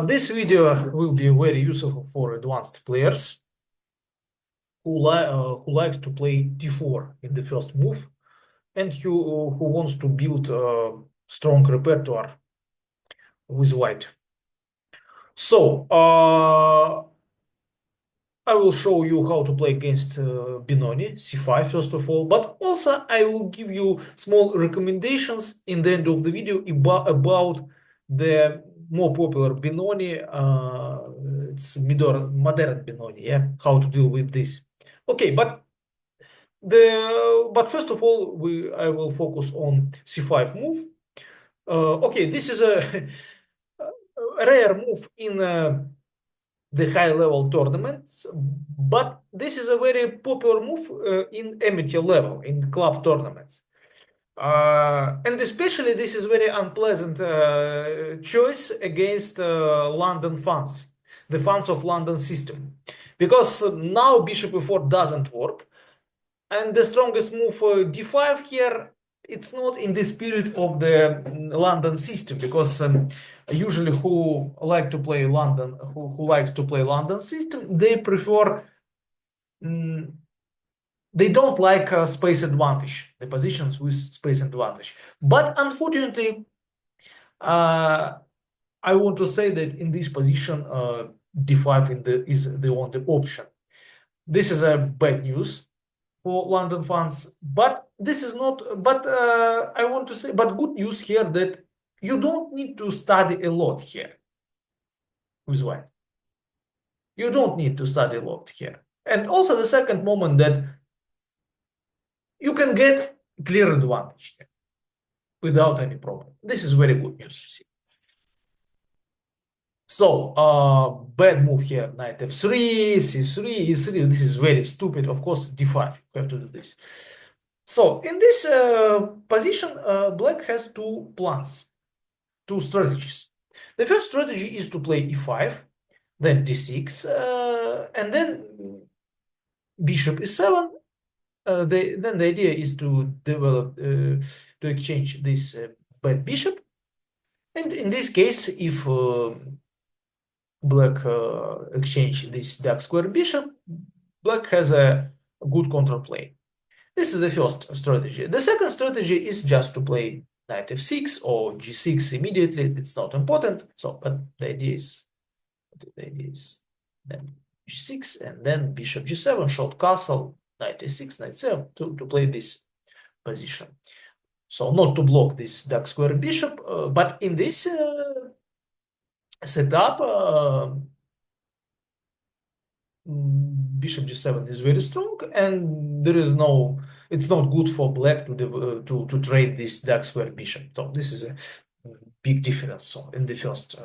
This video will be very useful for advanced players who likes to play d4 in the first move and who wants to build a strong repertoire with white. So I will show you how to play against Benoni, c5 first of all, but also I will give you small recommendations in the end of the video about the more popular Benoni, it's modern Benoni, yeah, how to deal with this. Okay, but first of all, I will focus on c5 move. Okay, this is a, a rare move in the high-level tournaments, but this is a very popular move in amateur level, in club tournaments. And especially this is very unpleasant choice against London fans, the fans of London system. Because now bishop e4 doesn't work, and the strongest move d5 here, it's not in the spirit of the London system, because usually who like to play London, who likes to play London system, they prefer, they don't like space advantage, the positions with space advantage. But unfortunately, I want to say that in this position, d5 is the only option. This is a bad news for London fans, but this is not. But I want to say, but good news here that you don't need to study a lot here with white. You don't need to study a lot here. And also the second moment that you can get clear advantage here without any problem. This is very good news. So, bad move here, knight f3, c3, e3. This is very stupid. Of course, d5. You have to do this. So, in this position, black has two plans, two strategies. The first strategy is to play e5, then d6, and then bishop e7. Then the idea is to develop, to exchange this bad bishop. And in this case, if black exchange this dark square bishop, black has a good counterplay. This is the first strategy. The second strategy is just to play knight f6 or g6 immediately. It's not important. So, but the idea is then g6 and then bishop g7, short castle, knight a6, knight 7 to play this position. So not to block this dark square bishop, but in this setup, bishop g7 is very strong, and there is no. It's not good for black to trade this dark square bishop. So this is a big difference. So in the first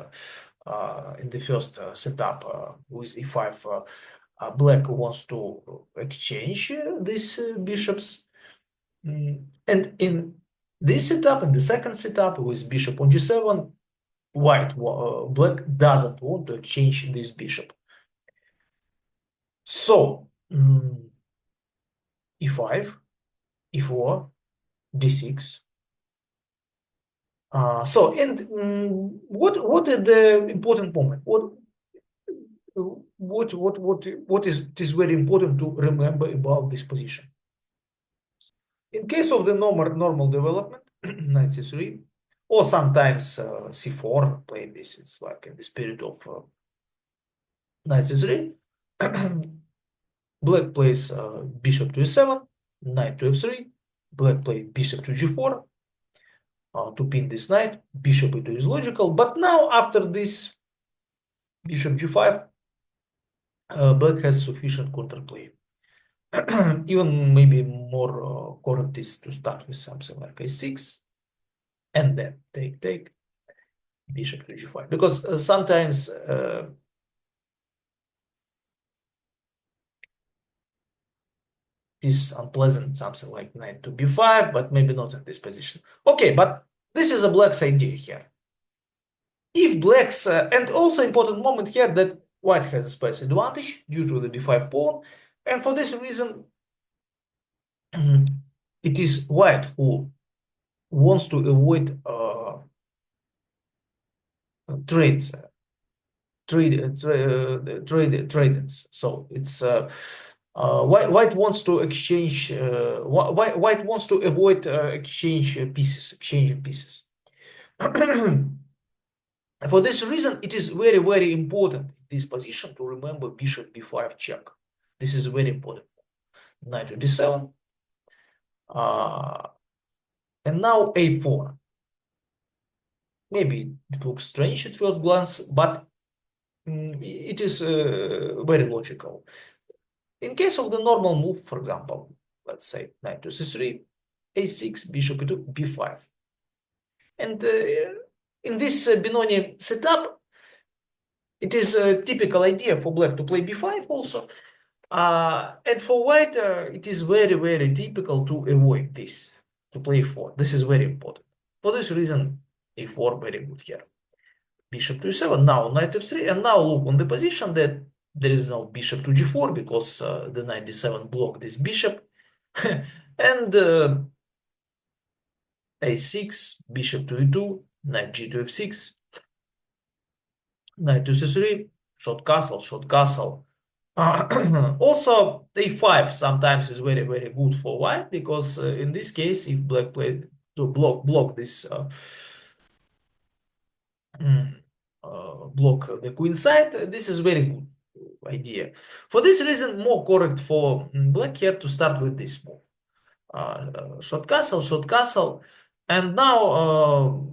setup with e5, black wants to exchange these bishops, and in this setup, in the second setup with bishop on g7, black doesn't want to exchange this bishop. So e5, e4, d6. So, and what is the important moment? What is very important to remember about this position? In case of the normal development, knight c3, or sometimes c4, play this. It's like in the spirit of knight c3. Black plays bishop to e7, knight to f3. Black plays bishop to g4 to pin this knight. Bishop e2 is logical, but now after this bishop g5, black has sufficient counterplay. Even maybe more correct is to start with something like a6 and then take bishop to g5, because sometimes is unpleasant, something like knight to b5, but maybe not in this position. Okay, but this is a black's idea here. If black's and also important moment here that white has a space advantage due to the b5 pawn, and for this reason it is white who wants to avoid trades tradings. So it's white wants to exchange. White wants to avoid exchanging pieces. For this reason, it is very, very important in this position to remember bishop b5 check. This is very important. Knight to d7. And now a4. Maybe it looks strange at first glance, but it is very logical. In case of the normal move, for example, let's say knight to c3, a6, bishop e2, b5. And in this Benoni setup, it is a typical idea for black to play b5 also. And for white, it is very, very typical to avoid this, to play a4. This is very important. For this reason, a4 very good here. Bishop to e7, now knight f3, and now look on the position that there is no bishop to g4 because the knight d7 blocked this bishop. And a6, bishop to e2, knight g to f6, knight to c3, short castle, short castle. Also, a5 sometimes is very, very good for white because in this case, if black played to block this block the queen side, this is very good idea. For this reason, more correct for black here to start with this move. Short castle, and now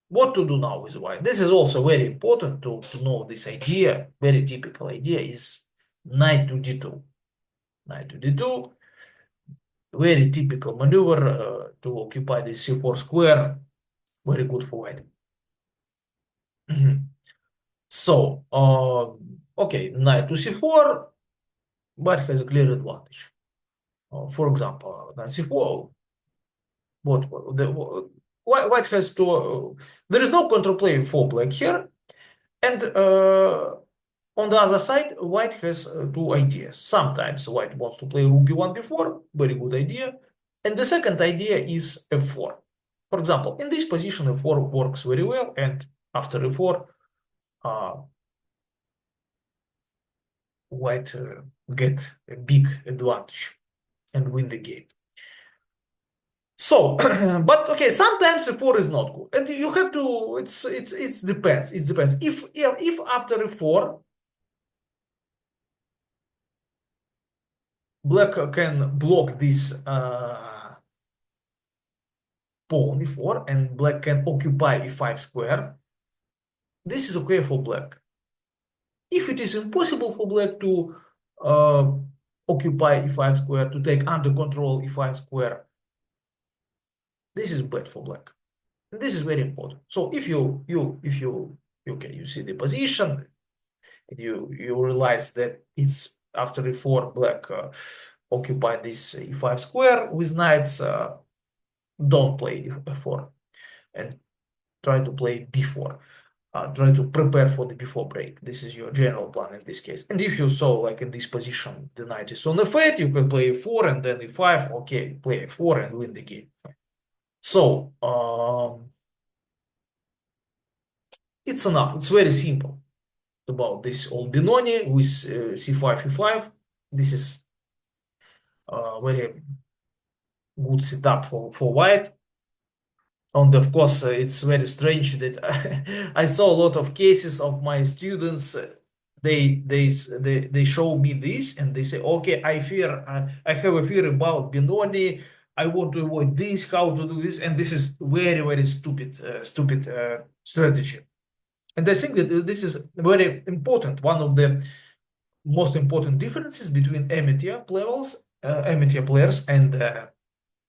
what to do now with white? This is also very important to know this idea. Very typical idea is knight to d2. Knight to d2, very typical maneuver to occupy the c4 square. Very good for white. So, okay, knight to c4, white has a clear advantage. For example, knight c4, white has to, there is no counterplay for black here, and on the other side, white has two ideas. Sometimes white wants to play rook b1 before, very good idea, and the second idea is f4. For example, in this position, f4 works very well, and after f4, white get a big advantage and win the game. So, but okay, sometimes f4 is not good, and you have to. It depends. It depends. If after f4, black can block this pawn e4, and black can occupy e5 square, this is okay for black. If it is impossible for black to occupy e5 square, to take under control e5 square, this is bad for black. And this is very important. So if you see the position, you realize that it's after e4 black occupy this e5 square with knights, don't play f4 and try to play b4. Try to prepare for the b4 break. This is your general plan in this case. And if you saw, like in this position, the knight is on f8, you can play f4 and then e5. Okay, play f4 and win the game. So it's enough. It's very simple about this old Benoni with c5 e5. This is very good setup for white. And of course, it's very strange that I saw a lot of cases of my students. They show me this and they say, okay, I have a fear about Benoni. I want to avoid this, how to do this, and this is very, very stupid strategy. And I think that this is very important. One of the most important differences between amateur players and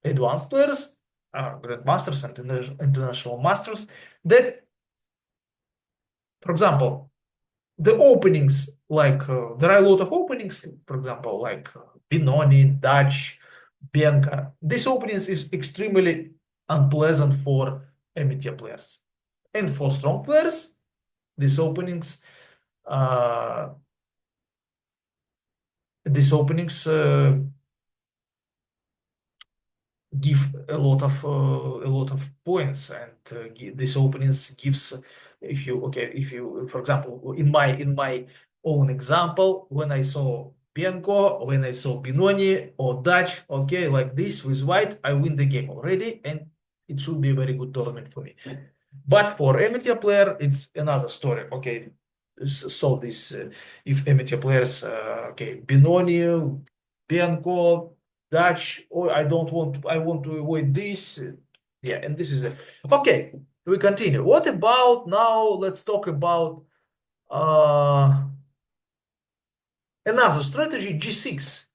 advanced players, grandmasters and international masters, that, for example, the openings, like there are a lot of openings, for example, like Benoni, Dutch, Bianca. This openings is extremely unpleasant for amateur players, and for strong players, these openings uh, give a lot of points, and this openings gives, if you for example, in my own example, when I saw Bianco, when I saw Benoni or Dutch, okay, like this with white, I win the game already, and it should be a very good tournament for me. But for amateur player, it's another story. Okay, so this if amateur players, okay, Benoni, Bianco, Dutch, or I don't want to, I want to avoid this. Yeah, and this is it. Okay, we continue. What about now? Let's talk about another strategy, G6.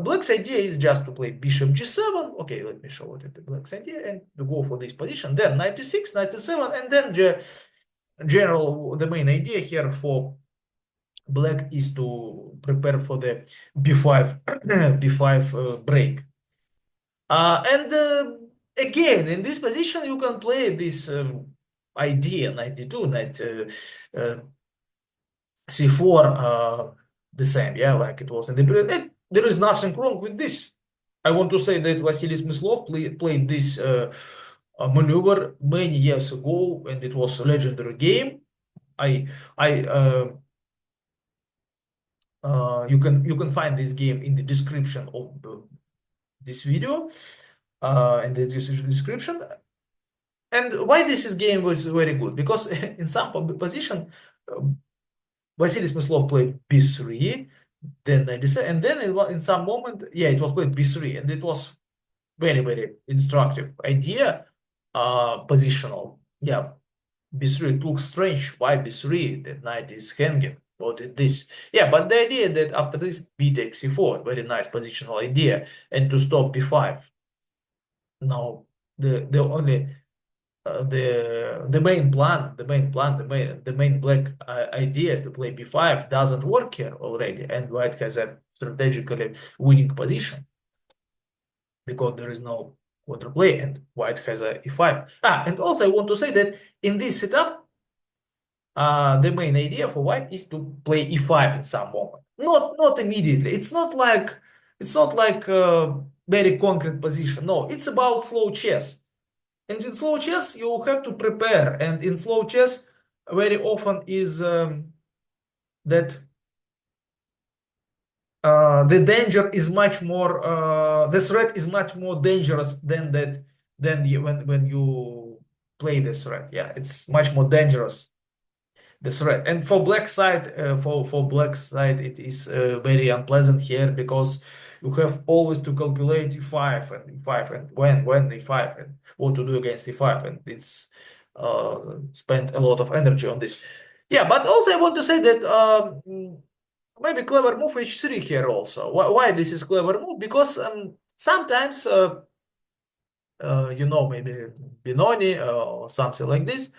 Black's idea is just to play bishop G7. Okay, let me show what is the Black's idea and to go for this position. Then knight e6, knight e7, and then the main idea here for Black is to prepare for the b5 b5 break. And again, in this position, you can play this idea, knight d2, knight c4, the same, yeah, like it was in the previous. There is nothing wrong with this. I want to say that Vassily Smyslov played this maneuver many years ago, and it was a legendary game. I, I, you can find this game in the description of this video, in the description. And why this game was very good? Because in some position, Vassily Smyslov played b3, then I decided, and then in some moment, yeah, it was played b3, and it was very instructive idea, positional. Yeah, b3, it looks strange. Why b3? The knight is hanging. What is this? Yeah, but the idea that after this, b takes c4, very nice positional idea, and to stop b5. Now, the only the main plan, the main black idea to play b5 doesn't work here already, and white has a strategically winning position because there is no counterplay, and white has a e5. And also I want to say that in this setup, the main idea for white is to play e5 in some moment, not immediately. It's not like a very concrete position. No, it's about slow chess. And in slow chess, you have to prepare. And in slow chess, very often is that the danger is much more, the threat is much more dangerous than that when you play the threat. Yeah, it's much more dangerous, the threat. And for black side, for black side, it is very unpleasant here because you have always to calculate e5 and e5 and when e5 and what to do against e5, and it's spent a lot of energy on this. Yeah, but also I want to say that maybe clever move h3 here also. Why this is clever move? Because sometimes maybe Benoni or something like this.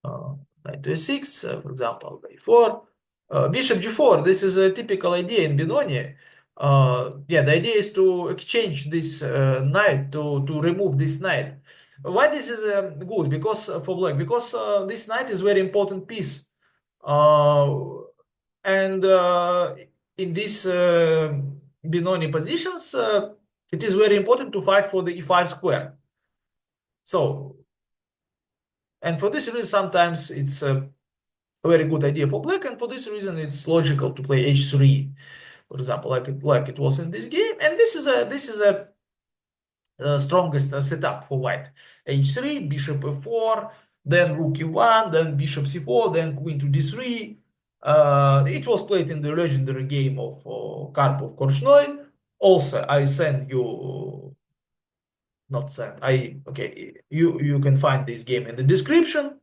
Knight to e6, for example, b4, bishop g4. This is a typical idea in Benoni. Yeah, the idea is to exchange this knight to remove this knight. Why this is good? Because for black, because this knight is very important piece, and in these Benoni positions, it is very important to fight for the e5 square. So, and for this reason, sometimes it's a very good idea for black, and for this reason, it's logical to play h3, for example, like it was in this game. And this is a strongest setup for white: h3, bishop f4, then rook e1, then bishop c4, then queen to d3. It was played in the legendary game of Karpov Korchnoi. Also, I send you. Not send. Okay. You can find this game in the description.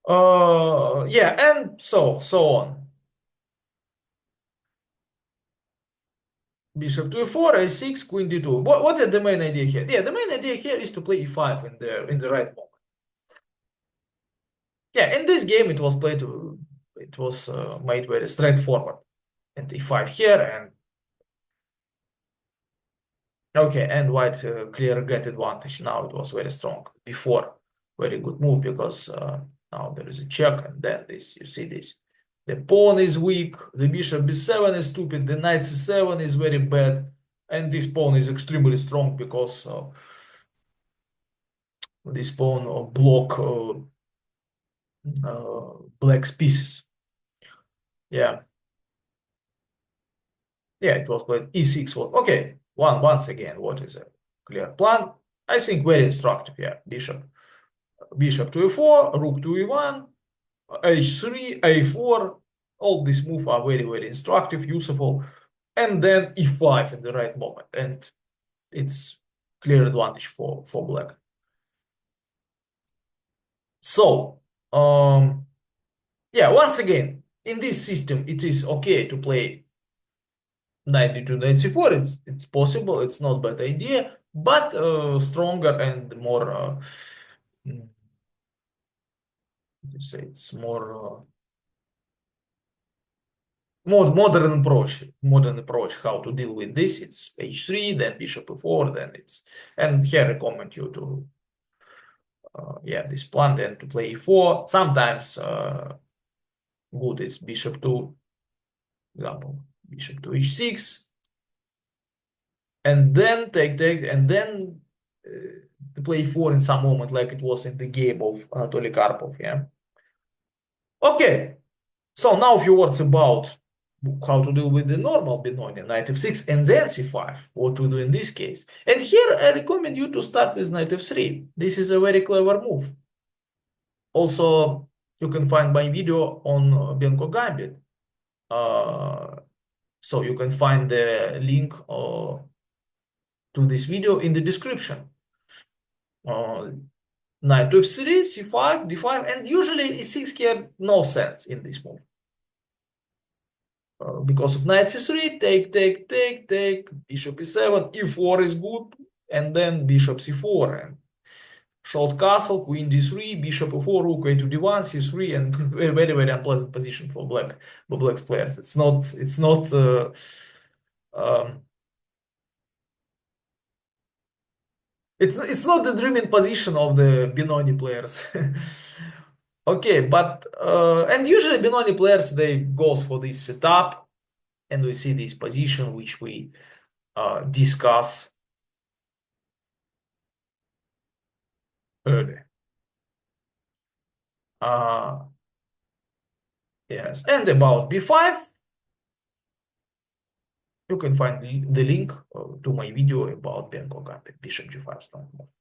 Yeah, and so on. Bishop to e4, a6, queen d2. What is the main idea here? Yeah, the main idea here is to play e5 in the right moment. Yeah, in this game it was played. It was made very straightforward, and e5 here, and okay, and white clear get advantage. Now it was very strong. Before, very good move because now there is a check, and then this, you see this. The pawn is weak, the bishop b7 is stupid, the knight c7 is very bad. And this pawn is extremely strong because this pawn block black's pieces. Yeah, yeah, it was played e6. Okay, once again, what is a clear plan? I think very instructive. Yeah, bishop to e4, rook to e1, h3, a4. All these moves are very instructive, useful, and then e5 in the right moment, and it's clear advantage for black. So, yeah, once again, in this system, it is okay to play knight d2, knight c4. It's possible. It's not bad idea, but stronger and more. Let's say it's more modern approach how to deal with this. It's h3, then bishop e4, then it's, and here I recommend you to yeah, this plan, then to play e4. Sometimes good is bishop to, example, bishop to h6, and then take, and then to play e4 in some moment, like it was in the game of Anatoly Karpov. Yeah. Okay. So now a few words about how to deal with the normal Benoni, knight f6 and then c5, what to do in this case. And here I recommend you to start with knight f3. This is a very clever move. Also, you can find my video on Benko Gambit. So you can find the link to this video in the description. Knight to f3, c5, d5, and usually e6 here no sense in this move. Because of knight c3, take, bishop e7, e4 is good, and then bishop c4, and short castle, queen d3, bishop e4, rook a to d1, c3, and very unpleasant position for black's players. It's not um, it's not the dreaming position of the Benoni players. Okay, but and usually Benoni players they goes for this setup, and we see this position which we discussed earlier. Yes, and about b5, you can find the link to my video about Benko Gambit, bishop g5 strong move.